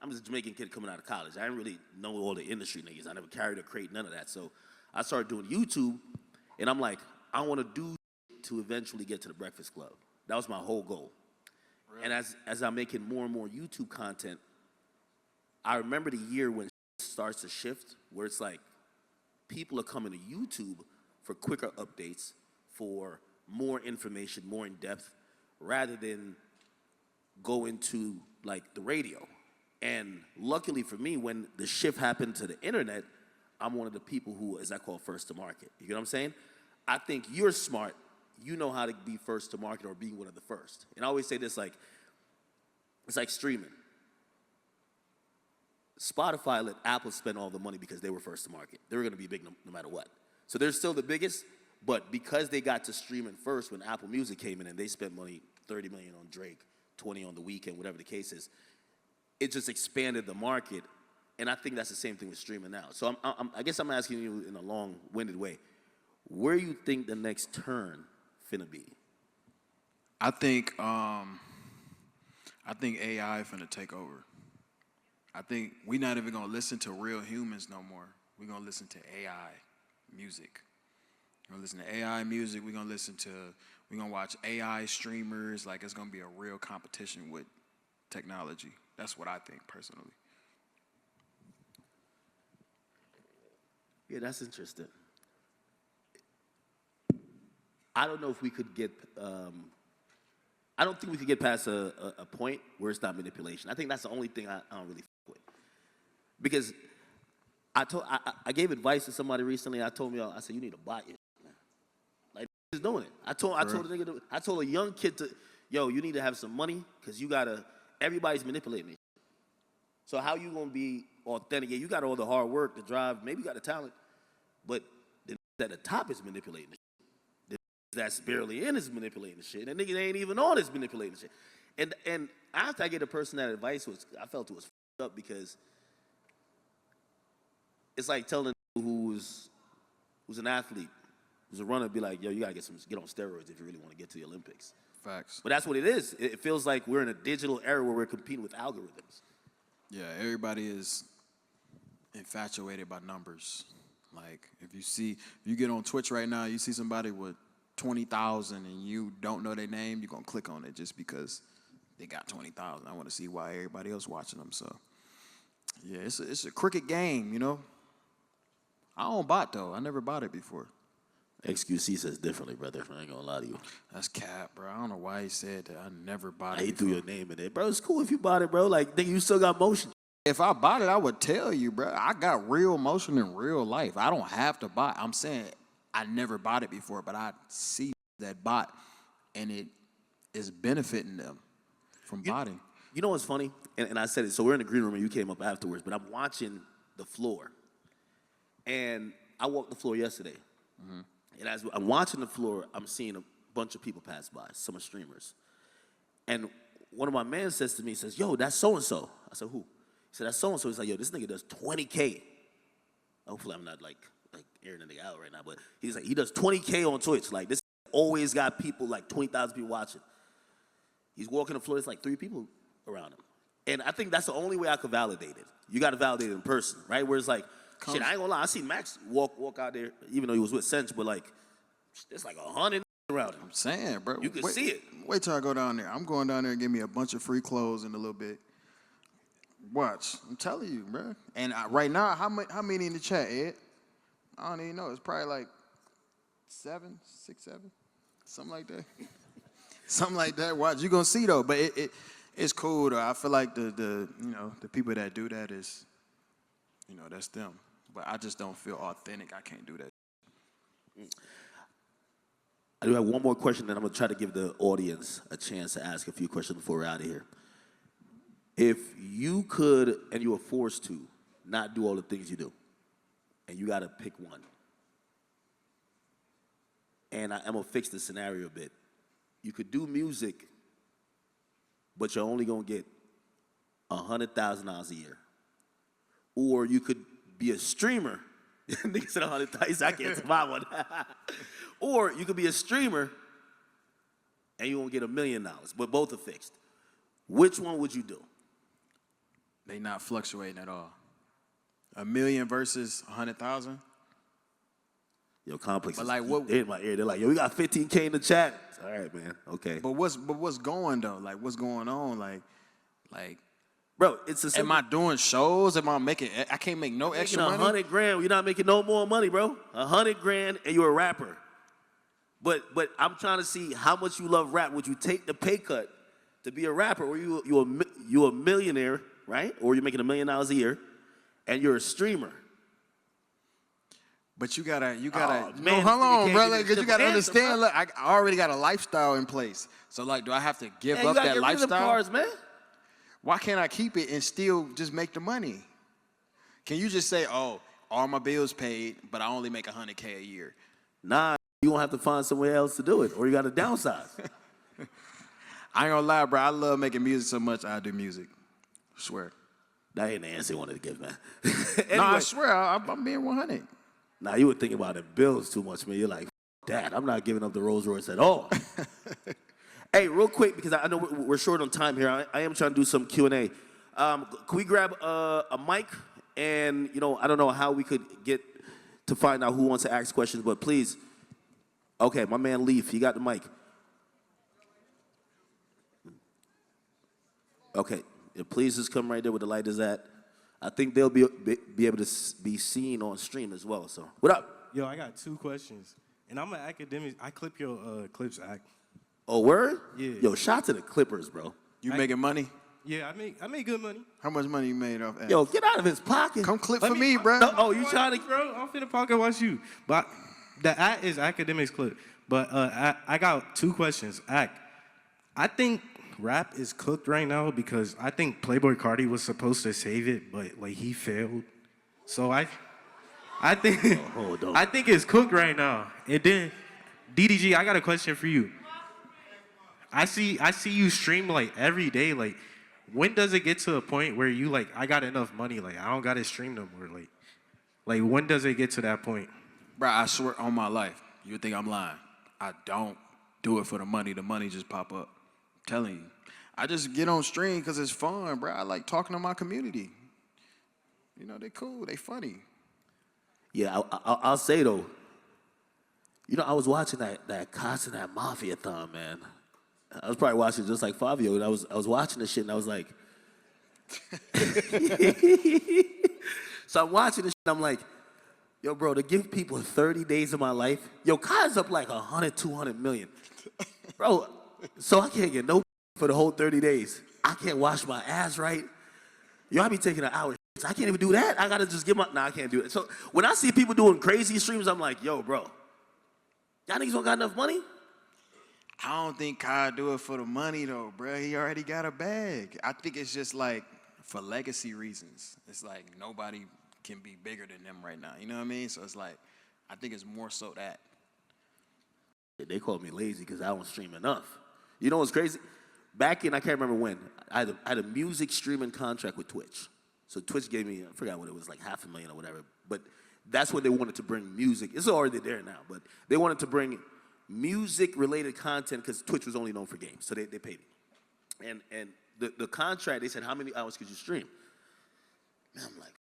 [SPEAKER 1] just a Jamaican kid coming out of college. I didn't really know all the industry niggas. I never carried a crate, none of that. So I started doing YouTube, and I'm like, I want to do to eventually get to the Breakfast Club. That was my whole goal. Really? And as I'm making more and more YouTube content, I remember the year when starts to shift, where it's like people are coming to YouTube for quicker updates, for more information, more in depth, rather than go into like the radio. And luckily for me, when the shift happened to the internet, I'm one of the people who, as I call, first to market. You know what I'm saying? I think you're smart. You know how to be first to market or be one of the first. And I always say this, like, it's like streaming. Spotify let Apple spend all the money because they were first to market. They were going to be big no matter what. So they're still the biggest, but because they got to streaming first when Apple Music came in and they spent money, $30 million on Drake, 20 on The Weeknd, whatever the case is, it just expanded the market, and I think that's the same thing with streaming now. So I guess I'm asking you in a long-winded way, where you think the next turn finna be?
[SPEAKER 2] I think AI finna take over. I think we're not even gonna listen to real humans no more. We're gonna listen to AI music. We're gonna listen to AI music. We're gonna watch AI streamers. Like, it's gonna be a real competition with technology. That's what I think personally.
[SPEAKER 1] Yeah, that's interesting. I don't know if we could get, I don't think we could get past a point where it's not manipulation. I think that's the only thing I don't really fuck with. Because I gave advice to somebody recently. I said, you need to buy it, man. is doing it. I told a young kid to, yo, you need to have some money because everybody's manipulating it. So how you gonna be authentic? Yeah, you got all the hard work, the drive, maybe you got the talent, but the at the top is manipulating the shit. The that's barely in is manipulating the shit. And the nigga that ain't even on is manipulating the shit. And after I get a person that advice I felt it was f***ed up because it's like telling who's an athlete, who's a runner, be like, yo, you gotta get on steroids if you really want to get to the Olympics.
[SPEAKER 2] Facts.
[SPEAKER 1] But that's what it is. It feels like we're in a digital era where we're competing with algorithms.
[SPEAKER 2] Yeah, everybody is infatuated by numbers. Like, if you get on Twitch right now, you see somebody with 20,000 and you don't know their name, you're going to click on it just because they got 20,000. I want to see why everybody else watching them. So, yeah, it's a cricket game, you know. I don't bot, though. I never bought it before.
[SPEAKER 1] XQC says differently, brother. I ain't gonna lie to you.
[SPEAKER 2] That's cap, bro. I don't know why he said that. I never bought it.
[SPEAKER 1] He threw your name in it, bro. It's cool if you bought it, bro. Like, nigga, you still got motion.
[SPEAKER 2] If I bought it, I would tell you, bro. I got real motion in real life. I don't have to buy. I'm saying I never bought it before, but I see that bot, and it is benefiting them from botting.
[SPEAKER 1] You know what's funny? And I said it. So we're in the green room, and you came up afterwards. But I'm watching the floor, and I walked the floor yesterday. Mm-hmm. And as I'm watching the floor, I'm seeing a bunch of people pass by, some streamers. And one of my men says to me, he says, yo, that's so-and-so. I said, who? He said, that's so-and-so. He's like, yo, this nigga does 20K. Hopefully I'm not like airing the nigga out right now, but he's like, he does 20K on Twitch. Like, this always got people, like 20,000 people watching. He's walking the floor, there's like 3 people around him. And I think that's the only way I could validate it. You got to validate it in person, right? Where it's like, shit, I ain't gonna lie. I seen Max walk out there, even though he was with Sench, but like, there's like 100 around him.
[SPEAKER 2] I'm saying, bro.
[SPEAKER 1] You can see it.
[SPEAKER 2] Wait till I go down there. I'm going down there and give me a bunch of free clothes in a little bit. Watch. I'm telling you, bro. And right now, how many in the chat, Ed? I don't even know. It's probably like 7, 6, 7, something like that. Something like that. Watch. You're gonna see though, but it's cool though. I feel like the people that do that is, that's them. But I just don't feel authentic. I can't do that.
[SPEAKER 1] I do have one more question, then I'm going to try to give the audience a chance to ask a few questions before we're out of here. If you could, and you were forced to, not do all the things you do, and you got to pick one, and I'm going to fix the scenario a bit. You could do music, but you're only going to get $100,000 a year. Or you could be a streamer. Nigga said 100,000. I can't buy one. Or you could be a streamer and you won't get $1 million, but both are fixed. Which one would you do?
[SPEAKER 2] They not fluctuating at all. $1 million versus 100,000.
[SPEAKER 1] Yo, Complex.
[SPEAKER 2] But like what?
[SPEAKER 1] In my ear, they're like, yo, we got 15K in the chat. All right, man. Okay.
[SPEAKER 2] But what's going though? Like what's going on? Like.
[SPEAKER 1] Bro, it's a
[SPEAKER 2] Am I doing shows? Am I making? I can't make no extra money.
[SPEAKER 1] $100,000. You're not making no more money, bro. $100,000, and you're a rapper. But I'm trying to see how much you love rap. Would you take the pay cut to be a rapper, or you a millionaire, right? Or you're making $1 million a year, and you're a streamer.
[SPEAKER 2] But you gotta.
[SPEAKER 1] Man,
[SPEAKER 2] hold on, brother, because you gotta
[SPEAKER 1] answer,
[SPEAKER 2] understand. Look, I already got a lifestyle in place. So like, do I have to give up that lifestyle?
[SPEAKER 1] Rid of cars, man.
[SPEAKER 2] Why can't I keep it and still just make the money? Can you just say, oh, all my bills paid, but I only make $100K a year?
[SPEAKER 1] Nah, you gonna have to find somewhere else to do it, or you gotta downsize.
[SPEAKER 2] I ain't gonna lie, bro. I love making music so much, I do music. I swear.
[SPEAKER 1] That ain't the answer you wanted to give, man.
[SPEAKER 2] Anyway, no, I swear, I'm being 100.
[SPEAKER 1] Nah, you were thinking about the bills too much, man. You're like, Dad, I'm not giving up the Rolls Royce at all. Hey, real quick, because I know we're short on time here. I am trying to do some Q&A. Can we grab a mic? And, I don't know how we could get to find out who wants to ask questions, but please. Okay, my man Leaf, he got the mic. Okay, please just come right there where the light is at. I think they'll be able to be seen on stream as well. So, what up?
[SPEAKER 3] Yo, I got 2 questions. And I'm an academic. I clip your clips, Act.
[SPEAKER 1] Oh, word?
[SPEAKER 3] Yeah.
[SPEAKER 1] Yo, shout to the Clippers, bro.
[SPEAKER 2] You making money?
[SPEAKER 3] Yeah, I make good money.
[SPEAKER 2] How much money you made off that?
[SPEAKER 1] Yo, get out of his pocket.
[SPEAKER 2] Come clip for me, bro.
[SPEAKER 1] Oh, you trying to...
[SPEAKER 3] Bro, I'm finna pocket watch you. But The at is Akademiks clip. But I got 2 questions. I think rap is cooked right now because I think Playboi Carti was supposed to save it, but like he failed. So I think
[SPEAKER 1] hold on.
[SPEAKER 3] I think it's cooked right now. And then DDG, I got a question for you. I see you stream like every day. Like, when does it get to a point where you like, I got enough money, like I don't gotta stream no more? Like when does it get to that point?
[SPEAKER 2] Bro, I swear on my life, you would think I'm lying. I don't do it for the money. The money just pop up. I'm telling you. I just get on stream because it's fun, bro. I like talking to my community. You know, they cool, they funny.
[SPEAKER 1] Yeah, I'll say though, you know, I was watching that Casa, that Mafia-thon, man. I was probably watching just like Fabio, and I was watching this shit, and I was like, so I'm watching this shit, and I'm like, yo, bro, to give people 30 days of my life, yo, Kai's up like 100, 200 million. Bro, so I can't get no for the whole 30 days. I can't wash my ass right. Yo, I be taking an hour. I can't even do that. I gotta just give my, nah, I can't do it. So when I see people doing crazy streams, I'm like, yo, bro, y'all niggas don't got enough money?
[SPEAKER 2] I don't think Kai do it for the money though, bro. He already got a bag. I think it's just like for legacy reasons. It's like nobody can be bigger than them right now. You know what I mean? So it's like, I think it's more so that.
[SPEAKER 1] They call me lazy because I don't stream enough. You know what's crazy? Back in, I can't remember when, I had a music streaming contract with Twitch. So Twitch gave me, I forgot what it was, like $500,000 or whatever. But that's when they wanted to bring music. It's already there now, but they wanted to bring music-related content because Twitch was only known for games, so they paid me. And the contract, they said, how many hours could you stream? Man, I'm like,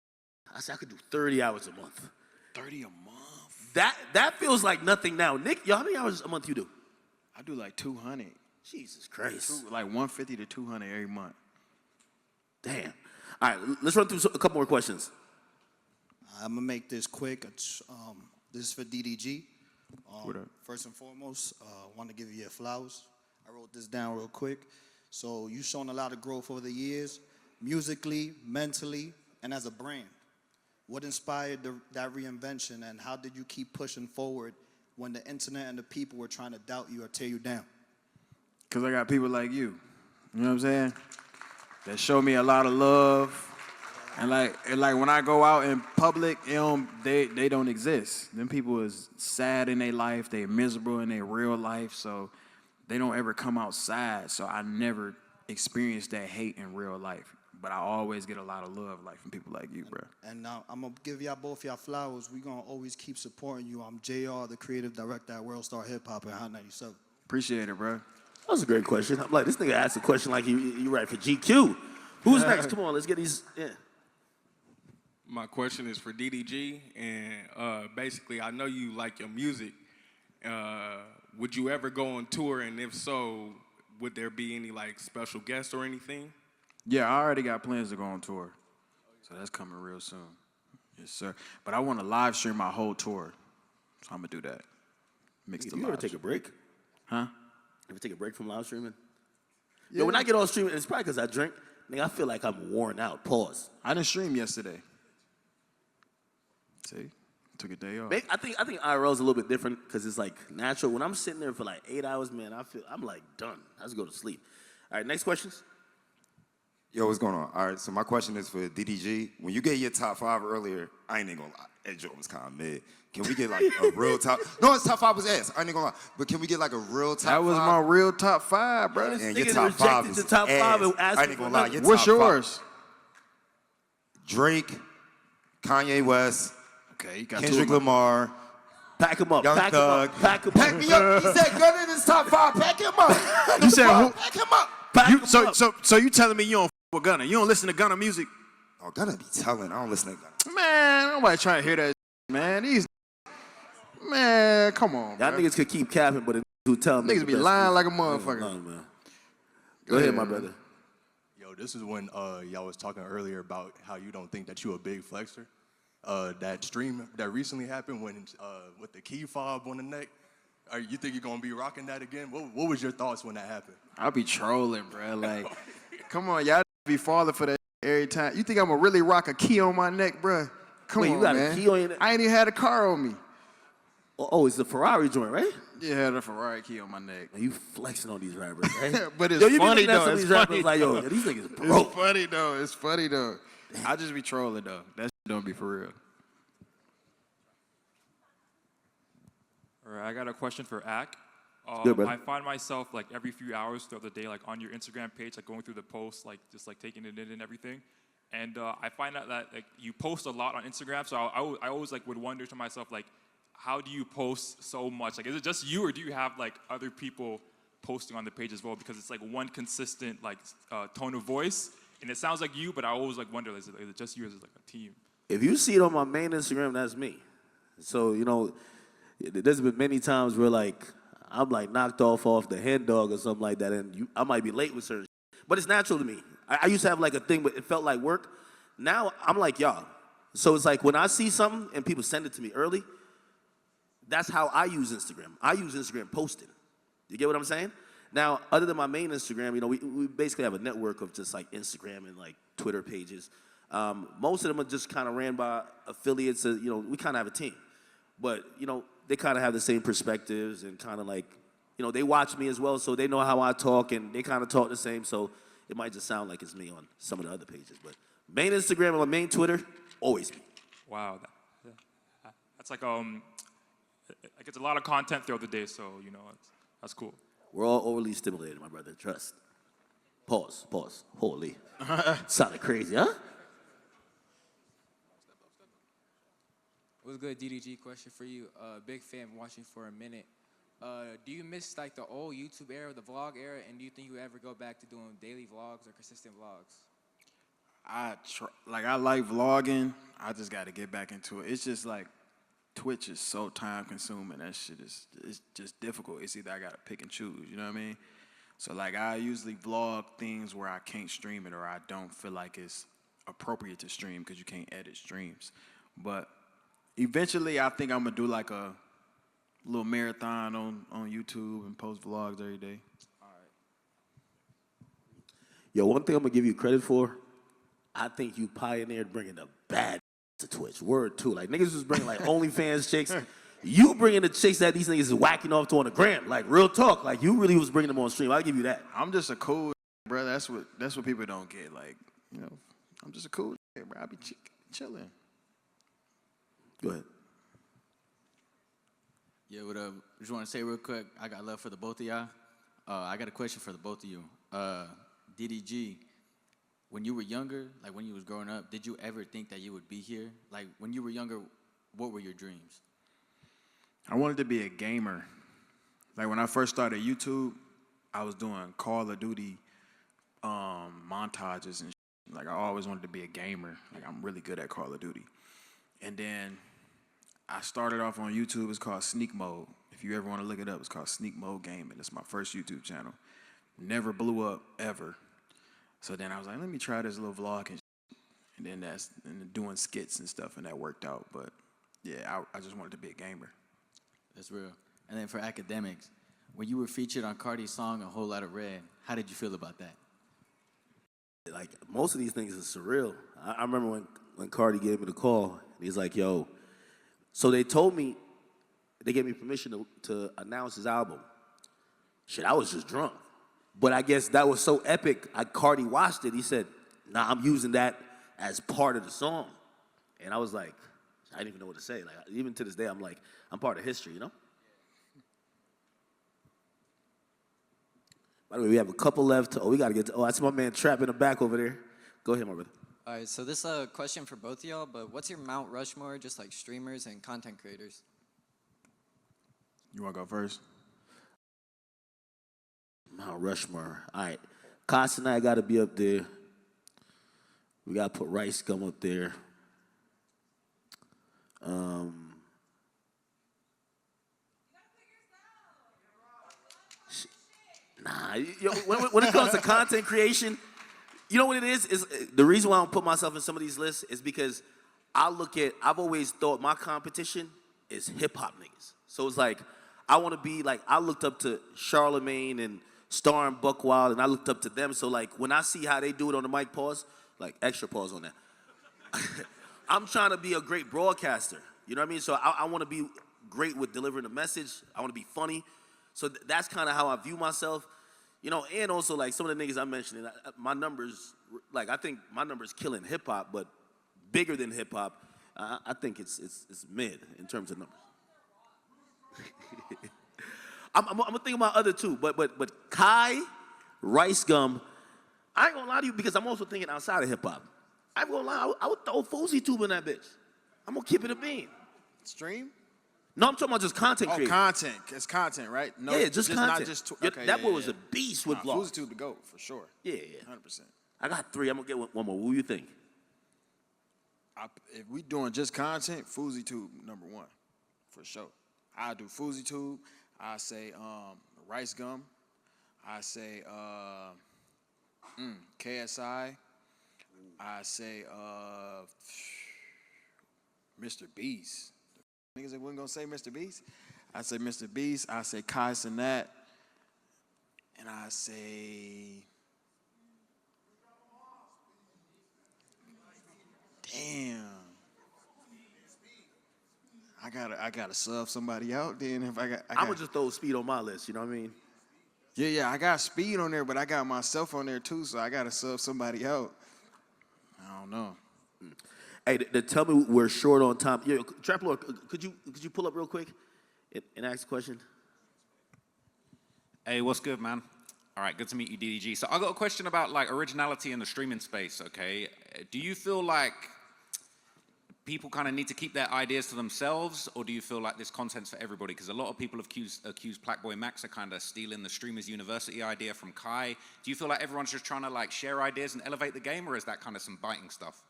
[SPEAKER 1] I said I could do 30 hours a month.
[SPEAKER 2] 30 a month?
[SPEAKER 1] That feels like nothing now. Nick, yo, how many hours a month you do?
[SPEAKER 2] I do like 200.
[SPEAKER 1] Jesus Christ.
[SPEAKER 2] Like 150 to 200 every month.
[SPEAKER 1] Damn. All right, let's run through a couple more questions.
[SPEAKER 4] I'm gonna make this quick. This is for DDG.
[SPEAKER 2] What up?
[SPEAKER 4] First and foremost, I want to give you your flowers. I wrote this down real quick. So you've shown a lot of growth over the years, musically, mentally, and as a brand. What inspired that reinvention, and how did you keep pushing forward when the internet and the people were trying to doubt you or tear you down?
[SPEAKER 2] Because I got people like you. You know what I'm saying? That show me a lot of love. And like when I go out in public, they don't exist. Them people is sad in their life, they miserable in their real life, so they don't ever come outside. So I never experienced that hate in real life. But I always get a lot of love like from people like you, bro.
[SPEAKER 4] And now I'm gonna give y'all both y'all flowers. We're gonna always keep supporting you. I'm JR, the creative director at World Star Hip Hop at Hot 97.
[SPEAKER 2] Appreciate it, bro.
[SPEAKER 1] That was a great question. I'm like, this nigga asked a question like you write for GQ. Who's next? Come on, let's get these. Yeah.
[SPEAKER 5] My question is for DDG, and basically, I know you like your music. Would you ever go on tour, and if so, would there be any like special guests or anything?
[SPEAKER 2] Yeah, I already got plans to go on tour, so that's coming real soon. Yes, sir. But I want to live stream my whole tour, so I'm gonna do that. Mix the
[SPEAKER 1] You ever take a break?
[SPEAKER 2] Huh?
[SPEAKER 1] Ever take a break from live streaming? Yeah. Yo, when I get on streaming, it's probably because I drink. Nigga, I feel like I'm worn out. Pause.
[SPEAKER 2] I didn't stream yesterday. See? Took a day off.
[SPEAKER 1] I think IRL is a little bit different because it's like natural. When I'm sitting there for like 8 hours, man, I'm like done. I just go to sleep. All right, next questions.
[SPEAKER 6] Yo, what's going on? All right, so my question is for DDG. When you gave your top 5 earlier, I ain't even gonna lie, that joke was kind of mid. Can we get like a real top? No, his top 5 was ass. I ain't gonna lie. But can we get like a real top 5?
[SPEAKER 2] That was my real top 5, bro.
[SPEAKER 6] And
[SPEAKER 1] Nigga
[SPEAKER 6] your top 5
[SPEAKER 1] rejected
[SPEAKER 6] is
[SPEAKER 1] the top 5 and
[SPEAKER 6] ass.
[SPEAKER 1] asked
[SPEAKER 6] I ain't
[SPEAKER 1] for
[SPEAKER 6] gonna lie.
[SPEAKER 1] nothing.
[SPEAKER 6] Your
[SPEAKER 2] What's
[SPEAKER 6] top 5.
[SPEAKER 2] yours?
[SPEAKER 6] Drake, Kanye West,
[SPEAKER 2] Okay, you got
[SPEAKER 6] Kendrick Lamar,
[SPEAKER 1] Pack him up.
[SPEAKER 6] Young
[SPEAKER 1] Pack him
[SPEAKER 6] Thug.
[SPEAKER 1] up. Pack him
[SPEAKER 6] Pack
[SPEAKER 1] up.
[SPEAKER 6] me up. He said Gunna in his top 5. Pack him up.
[SPEAKER 2] You said who?
[SPEAKER 6] Pack him up.
[SPEAKER 1] Pack
[SPEAKER 2] You,
[SPEAKER 1] him
[SPEAKER 2] so,
[SPEAKER 1] up.
[SPEAKER 2] so you telling me you don't f with Gunna? You don't listen to Gunna music?
[SPEAKER 6] Oh, Gunna be telling. I don't listen to Gunna.
[SPEAKER 2] Man, nobody trying to hear that, man. Man, come on,
[SPEAKER 1] Y'all
[SPEAKER 2] bro.
[SPEAKER 1] niggas could keep capping, but who tell them
[SPEAKER 2] Niggas be lying like a motherfucker.
[SPEAKER 1] Man. Go ahead, my brother.
[SPEAKER 3] Yo, this is when y'all was talking earlier about how you don't think that you a big flexer. That stream that recently happened when with the key fob on the neck. You think you're gonna be rocking that again? What was your thoughts when that happened?
[SPEAKER 2] I be trolling, bro. Like, come on, y'all be falling for that every time. You think I'm gonna really rock a key on my neck, bro? Come
[SPEAKER 1] Wait,
[SPEAKER 2] on,
[SPEAKER 1] you got
[SPEAKER 2] man.
[SPEAKER 1] a key on your neck?
[SPEAKER 2] I ain't even had a car on me.
[SPEAKER 1] Oh, it's the Ferrari joint, right?
[SPEAKER 2] Yeah, the Ferrari key on my neck.
[SPEAKER 1] Man, you flexing on these rappers, right?
[SPEAKER 2] But it's
[SPEAKER 1] yo, you
[SPEAKER 2] funny
[SPEAKER 1] be looking at
[SPEAKER 2] though.
[SPEAKER 1] some of
[SPEAKER 2] It's
[SPEAKER 1] these rappers
[SPEAKER 2] funny.
[SPEAKER 1] like, yo, these niggas broke.
[SPEAKER 2] It's funny though. It's funny though. I just be trolling though. That shit don't be for real.
[SPEAKER 7] All right, I got a question for Ak.
[SPEAKER 1] Good, brother.
[SPEAKER 7] I find myself like every few hours throughout the day, like on your Instagram page, like going through the posts, like just like taking it in and everything. And I find out that like you post a lot on Instagram, so I always like would wonder to myself like, how do you post so much? Like, is it just you, or do you have like other people posting on the page as well? Because it's like one consistent like tone of voice, and it sounds like you, but I always like wonder, is it just you, or is it like a team?
[SPEAKER 1] If you see it on my main Instagram, that's me. So, you know, there's been many times where like I'm like knocked off the hen dog or something like that, and I might be late with certain shit. But it's natural to me. I used to have like a thing, but it felt like work. Now I'm like y'all. So it's like when I see something and people send it to me early, that's how I use Instagram. I use Instagram posting. You get what I'm saying? Now, other than my main Instagram, you know, we basically have a network of just like Instagram and like Twitter pages. Most of them are just kind of ran by affiliates. You know, we kind of have a team. But, you know, they kind of have the same perspectives and kind of like, you know, they watch me as well, so they know how I talk and they kind of talk the same. So it might just sound like it's me on some of the other pages. But main Instagram and my main Twitter, always me.
[SPEAKER 7] Wow, that's like it's a lot of content throughout the day, so you know that's cool.
[SPEAKER 1] We're all overly stimulated, my brother. Trust. Pause. Holy. Sounded crazy, huh?
[SPEAKER 8] What's good, DDG? Question for you. Big fan, watching for a minute. Do you miss like the old YouTube era, the vlog era, and do you think you ever go back to doing daily vlogs or consistent vlogs?
[SPEAKER 2] I like vlogging. I just got to get back into it. It's just like Twitch is so time consuming. That shit is it's just difficult. It's either I got to pick and choose. You know what I mean? So like I usually vlog things where I can't stream it or I don't feel like it's appropriate to stream because you can't edit streams. But eventually, I think I'm gonna do like a little marathon on YouTube and post vlogs every day.
[SPEAKER 8] All right.
[SPEAKER 1] Yo, one thing I'm gonna give you credit for, I think you pioneered bringing the bad to Twitch. Word too. Like niggas was bringing like OnlyFans chicks. You bringing the chicks that these niggas is whacking off to on the gram. Like real talk. Like you really was bringing them on stream. I'll give you that.
[SPEAKER 2] I'm just a cool bro. That's what people don't get. Like, you know, I'm just a cool bro. I be chilling.
[SPEAKER 1] Go ahead.
[SPEAKER 9] Yeah, what up? Just want to say real quick, I got love for the both of y'all. I got a question for the both of you. DDG, when you were younger, like when you was growing up, did you ever think that you would be here? Like when you were younger, what were your dreams?
[SPEAKER 2] I wanted to be a gamer. Like when I first started YouTube, I was doing Call of Duty montages and shit. Like I always wanted to be a gamer. Like I'm really good at Call of Duty. And then I started off on YouTube. It's called Sneak Mode. If you ever want to look it up, it's called Sneak Mode Gaming. It's my first YouTube channel. Never blew up ever. So then I was like, let me try this little vlog and shit. And then doing skits and stuff, and that worked out. But yeah, I just wanted to be a gamer.
[SPEAKER 9] That's real. And then for Akademiks, when you were featured on Cardi's song A Whole Lot of Red, how did you feel about that?
[SPEAKER 1] Like most of these things is surreal. I remember when Cardi gave me the call, and he's like, yo, so they told me, they gave me permission to announce his album. Shit, I was just drunk. But I guess that was so epic, Cardi watched it, he said, nah, I'm using that as part of the song. And I was like, I didn't even know what to say. Like, even to this day, I'm like, I'm part of history, you know? By the way, we have a couple left. Oh, we got to get to, I see my man Trap in the back over there. Go ahead, my brother.
[SPEAKER 8] All right, so this is a question for both of y'all, but what's your Mount Rushmore, just like streamers and content creators?
[SPEAKER 2] You want to go first?
[SPEAKER 1] Mount Rushmore. All right. Costa and I got to be up there. We got to put Rice Gum up there. Nah, when it comes to content creation, you know what it is? The reason why I don't put myself in some of these lists is because I've always thought my competition is hip-hop niggas. So it's like, I want to be like, I looked up to Charlemagne and Star and Buckwild, and I looked up to them. So like, when I see how they do it on the mic, pause, like extra pause on that. I'm trying to be a great broadcaster. You know what I mean? So I want to be great with delivering a message. I want to be funny. So that's kind of how I view myself. You know, and also like some of the niggas I mentioned, my numbers, like I think my numbers killing hip hop, but bigger than hip hop. I think it's mid in terms of numbers. I'm gonna think about other two, but Kai, Rice Gum. I ain't gonna lie to you because I'm also thinking outside of hip hop. I ain't gonna lie, I would throw Fousey Tube in that bitch. I'm gonna keep it a bean.
[SPEAKER 2] Stream?
[SPEAKER 1] No, I'm talking about just content
[SPEAKER 2] Oh,
[SPEAKER 1] creation.
[SPEAKER 2] content. It's content, right? No,
[SPEAKER 1] Yeah, just content.
[SPEAKER 2] Not just
[SPEAKER 1] Yeah, that boy was a beast with vlogs.
[SPEAKER 2] Fousey Tube to go for sure.
[SPEAKER 1] Yeah.
[SPEAKER 2] 100%.
[SPEAKER 1] I got three. I'm gonna get one more. What do you think?
[SPEAKER 2] If we doing just content, Fousey Tube number one, for sure. I do Fousey Tube. I say Rice Gum. I say KSI. I say Mr. Beast. Niggas that wasn't gonna say Mr. Beast. I say Mr. Beast. I say Kai Cenat. And I say, damn. I gotta sub somebody out then if I got.
[SPEAKER 1] I'm gonna just throw Speed on my list. You know what I mean?
[SPEAKER 2] Yeah, I got Speed on there, but I got myself on there too, so I gotta sub somebody out. I don't know.
[SPEAKER 1] Hey, tell me we're short on time. Yeah, Trap Lord, could you pull up real quick and ask a question?
[SPEAKER 10] Hey, what's good, man? All right, good to meet you, DDG. So I got a question about like originality in the streaming space, okay? Do you feel like people kind of need to keep their ideas to themselves, or do you feel like this content's for everybody? Because a lot of people have accused Blackboy Max of kind of stealing the Streamers University idea from Kai. Do you feel like everyone's just trying to like share ideas and elevate the game, or is that kind of some biting stuff?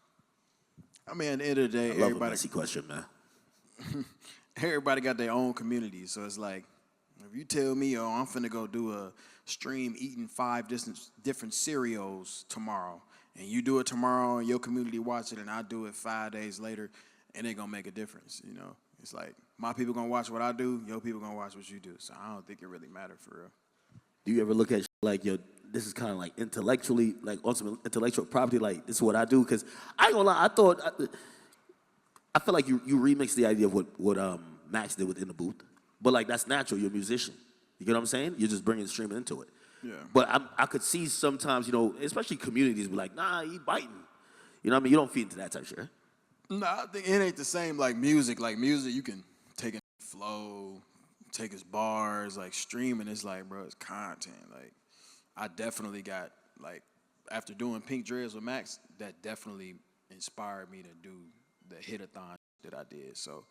[SPEAKER 2] I mean, at the end of the day,
[SPEAKER 1] I love a
[SPEAKER 2] everybody.
[SPEAKER 1] messy question, man.
[SPEAKER 2] Everybody got their own community, so it's like, if you tell me, oh, I'm finna go do a stream eating 5 different cereals tomorrow, and you do it tomorrow and your community watch it, and I do it 5 days later, it ain't gonna make a difference, you know? It's like, my people gonna watch what I do, your people gonna watch what you do, so I don't think it really matters for real.
[SPEAKER 1] Do you ever look at like, yo, this is kind of like intellectually, like ultimate intellectual property, like this is what I do? Because I ain't gonna lie, I feel like you remixed the idea of what Max did within the booth, but like that's natural. You're a musician. You get what I'm saying? You're just bringing streaming into it.
[SPEAKER 2] Yeah.
[SPEAKER 1] But I could see sometimes, you know, especially communities be like, nah, he biting. You know what I mean? You don't feed into that type of shit.
[SPEAKER 2] No, I think it ain't the same like music. Like music, you can take a flow, take his bars, like streaming. It's like, bro, it's content. Like, I definitely got like after doing Pink Dreads with Max, that definitely inspired me to do the hit-a-thon that I did. So,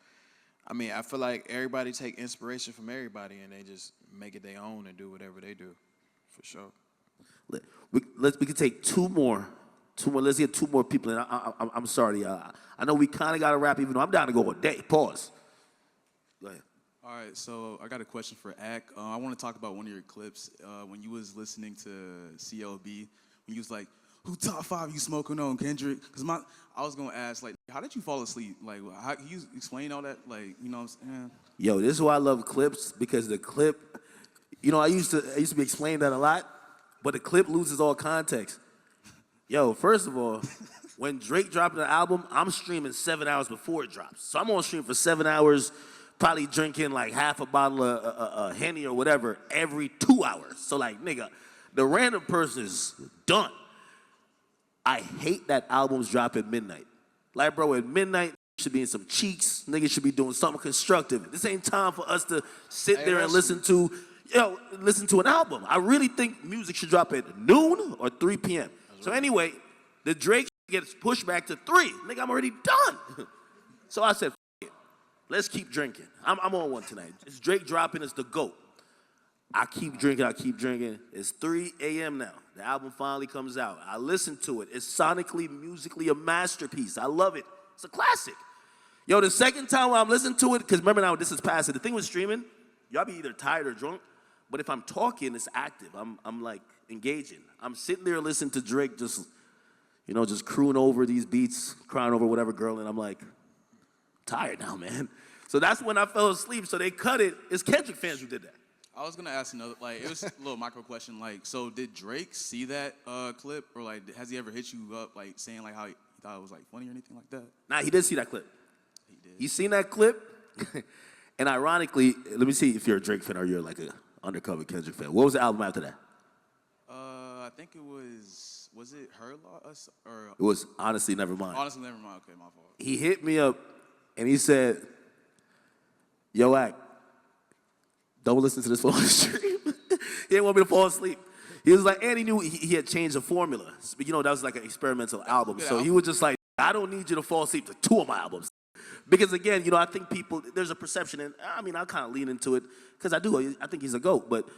[SPEAKER 2] I mean, I feel like everybody take inspiration from everybody and they just make it their own and do whatever they do, for sure.
[SPEAKER 1] We can take two more. Let's get 2 more people. And I'm sorry, I know we kind of got to wrap, even though I'm down to go a day. Pause. Go ahead.
[SPEAKER 11] All right, so I got a question for Ak. I want to talk about one of your clips when you was listening to CLB, when you was like, who top 5 you smoking on, Kendrick? Because I was going to ask, like, how did you fall asleep? Like, how can you explain all that? Like, you know what I'm saying?
[SPEAKER 1] Yo, this is why I love clips, because the clip, you know, I used to be explaining that a lot, but the clip loses all context. Yo, first of all, when Drake dropped the album, I'm streaming 7 hours before it drops. So I'm on stream for 7 hours, probably drinking like half a bottle of Henny or whatever every 2 hours. So like, nigga, the random person is done. I hate that albums drop at midnight. Like, bro, at midnight, should be in some cheeks. Niggas should be doing something constructive. This ain't time for us to sit there and listen to an album. I really think music should drop at noon or 3 p.m. So anyway, the Drake gets pushed back to 3. Nigga, I'm already done. So I said, F it. Let's keep drinking. I'm on one tonight. It's Drake dropping, it's the GOAT. I keep drinking. It's 3 a.m. now. The album finally comes out. I listen to it. It's sonically, musically a masterpiece. I love it. It's a classic. Yo, the second time when I'm listening to it, because remember now, this is passive. The thing with streaming, y'all be either tired or drunk, but if I'm talking, it's active. I'm like engaging. I'm sitting there listening to Drake just crooning over these beats, crying over whatever girl, and I'm like, tired now, man. So that's when I fell asleep. So they cut it. It's Kendrick fans who did that.
[SPEAKER 11] I was gonna ask another, like, it was a little micro question, like, so did Drake see that clip, or like, has he ever hit you up, like, saying like how he thought it was like funny or anything like that?
[SPEAKER 1] Nah, he did see that clip.
[SPEAKER 11] He did.
[SPEAKER 1] He seen that clip, And ironically, let me see if you're a Drake fan or you're like a undercover Kendrick fan. What was the album after that?
[SPEAKER 11] I think it was it Her Loss or
[SPEAKER 1] It was Honestly Nevermind.
[SPEAKER 11] Honestly Nevermind? Okay, my fault.
[SPEAKER 1] He hit me up and he said, yo, Ack, don't listen to this phone stream. He didn't want me to fall asleep. He was like, and he knew he had changed the formula. You know, that was like an experimental album. So he was just like, I don't need you to fall asleep to 2 of my albums. Because again, you know, I think people, there's a perception, and I mean, I'll kind of lean into it, because I think he's a GOAT, but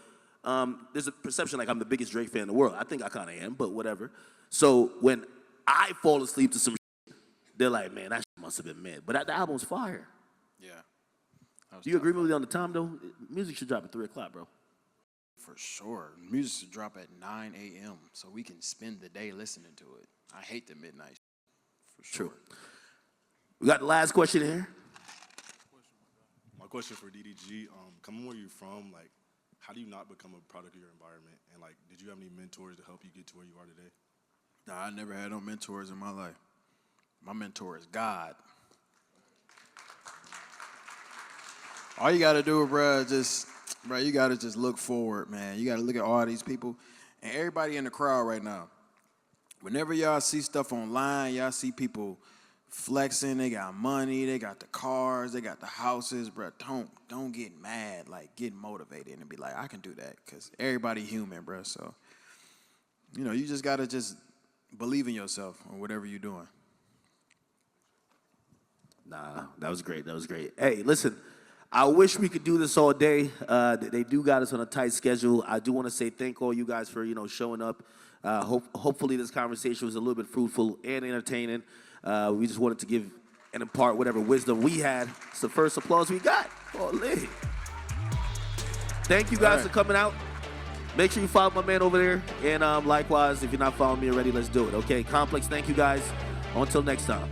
[SPEAKER 1] there's a perception like I'm the biggest Drake fan in the world. I think I kind of am, but whatever. So when I fall asleep to some shit, they're like, man, that shit must have been mad. But the album's fire.
[SPEAKER 2] Yeah.
[SPEAKER 1] Do you agree with me on the time, though? Music should drop at 3 o'clock, bro.
[SPEAKER 2] For sure. Music should drop at 9 a.m. so we can spend the day listening to it. I hate the midnight. For sure.
[SPEAKER 1] True. We got the last question here.
[SPEAKER 12] My question for DDG, coming where you're from, like, how do you not become a product of your environment? And, like, did you have any mentors to help you get to where you are today?
[SPEAKER 2] Nah, I never had no mentors in my life. My mentor is God. All you got to do, you got to just look forward, man. You got to look at all these people and everybody in the crowd right now. Whenever y'all see stuff online, y'all see people flexing, they got money, they got the cars, they got the houses, bro. Don't get mad, like get motivated and be like, I can do that, because everybody human, bro. So, you know, you just got to just believe in yourself or whatever you're doing.
[SPEAKER 1] Nah, that was great. That was great. Hey, listen, I wish we could do this all day. They do got us on a tight schedule. I do want to say thank all you guys for, you know, showing up. Hopefully this conversation was a little bit fruitful and entertaining. We just wanted to give and impart whatever wisdom we had. It's the first applause we got. Holy. Thank you guys for coming out. Make sure you follow my man over there. And likewise, if you're not following me already, let's do it. Okay, Complex, thank you guys. Until next time.